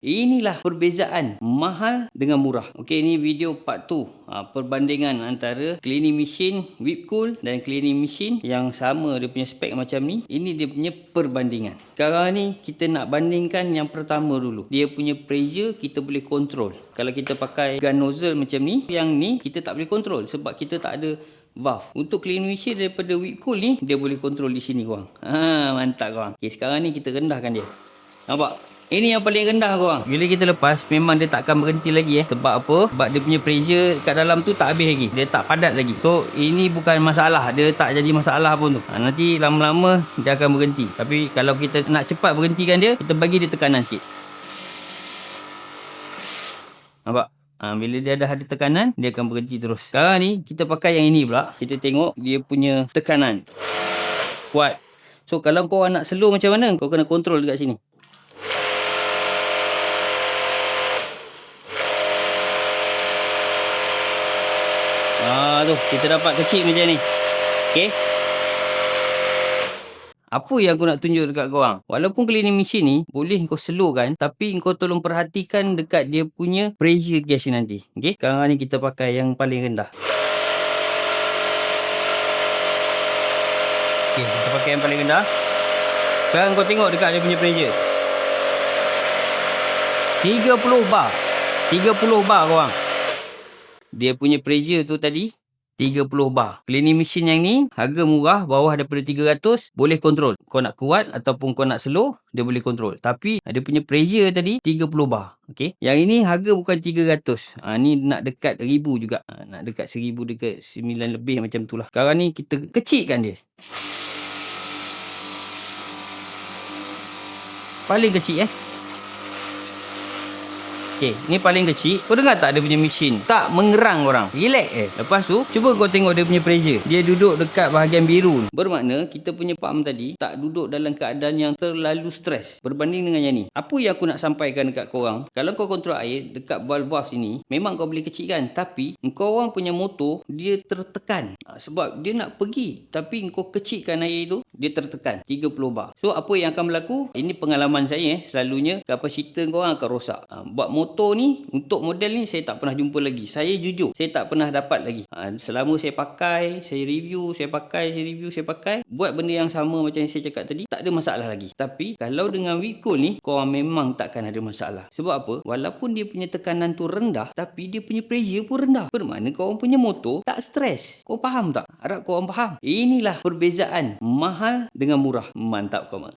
Inilah perbezaan mahal dengan murah. Okey, ini video part 2. Perbandingan antara cleaning machine Whipcool dan cleaning machine yang sama dia punya spek macam ni. Ini dia punya perbandingan. Sekarang ni kita nak bandingkan yang pertama dulu. Dia punya pressure kita boleh control. Kalau kita pakai gun nozzle macam ni, yang ni kita tak boleh control sebab kita tak ada valve. Untuk cleaning machine daripada Whipcool ni, dia boleh control di sini korang. Mantap korang. Okey, sekarang ni kita rendahkan dia. Nampak? Ini yang paling rendah korang. Bila kita lepas, memang dia tak akan berhenti lagi Sebab apa? Sebab dia punya pressure kat dalam tu tak habis lagi. Dia tak padat lagi. So, ini bukan masalah. Dia tak jadi masalah pun tu. Nanti lama-lama dia akan berhenti. Tapi kalau kita nak cepat berhentikan dia, kita bagi dia tekanan sikit. Nampak? Bila dia dah ada tekanan, dia akan berhenti terus. Sekarang ni, kita pakai yang ini pula. Kita tengok dia punya tekanan. Kuat. So, kalau kau nak slow macam mana, kau kena kontrol dekat sini. Tu kita dapat kecil macam ni. Okey. Apa yang aku nak tunjuk dekat korang? Walaupun cleaning machine ni boleh kau slow kan, tapi kau tolong perhatikan dekat dia punya pressure gas ni nanti. Okey. Sekarang ni kita pakai yang paling rendah. Okey, kita pakai yang paling rendah. Sekarang kau tengok dekat dia punya pressure. 30 bar. 30 bar korang. Dia punya pressure tu tadi 30 bar. Cleaning machine yang ni harga murah, bawah daripada 300, boleh kontrol. Kau nak kuat ataupun kau nak slow, dia boleh kontrol. Tapi dia punya pressure tadi 30 bar. Okey. Yang ini harga bukan 300. Ni nak dekat 1000 juga. Nak dekat 1000, dekat 9 lebih macam tu lah. Sekarang ni kita kecilkan dia. Paling kecil Okey, ni paling kecil. Kau dengar tak dia punya mesin? Tak mengerang orang. Relax Lepas tu, cuba kau tengok dia punya pressure. Dia duduk dekat bahagian biru. Bermakna, kita punya pump tadi tak duduk dalam keadaan yang terlalu stres. Berbanding dengan yang ni. Apa yang aku nak sampaikan dekat korang? Kalau kau kontrol air dekat valve sini, memang kau boleh kecilkan. Tapi, kau orang punya motor, dia tertekan. Sebab dia nak pergi. Tapi kau kecilkan air tu, dia tertekan. 30 bar. So, apa yang akan berlaku? Ini pengalaman saya Selalunya, kapasitor korang akan rosak. Buat motor ni, untuk model ni saya tak pernah jumpa lagi. Saya jujur, saya tak pernah dapat lagi. Selama saya pakai, saya review, saya pakai, buat benda yang sama macam yang saya cakap tadi, tak ada masalah lagi. Tapi kalau dengan Whipcool ni, korang memang takkan ada masalah. Sebab apa? Walaupun dia punya tekanan tu rendah, tapi dia punya pressure pun rendah. Bermakna korang punya motor tak stres. Kau faham tak? Harap korang faham. Inilah perbezaan mahal dengan murah. Mantap korang.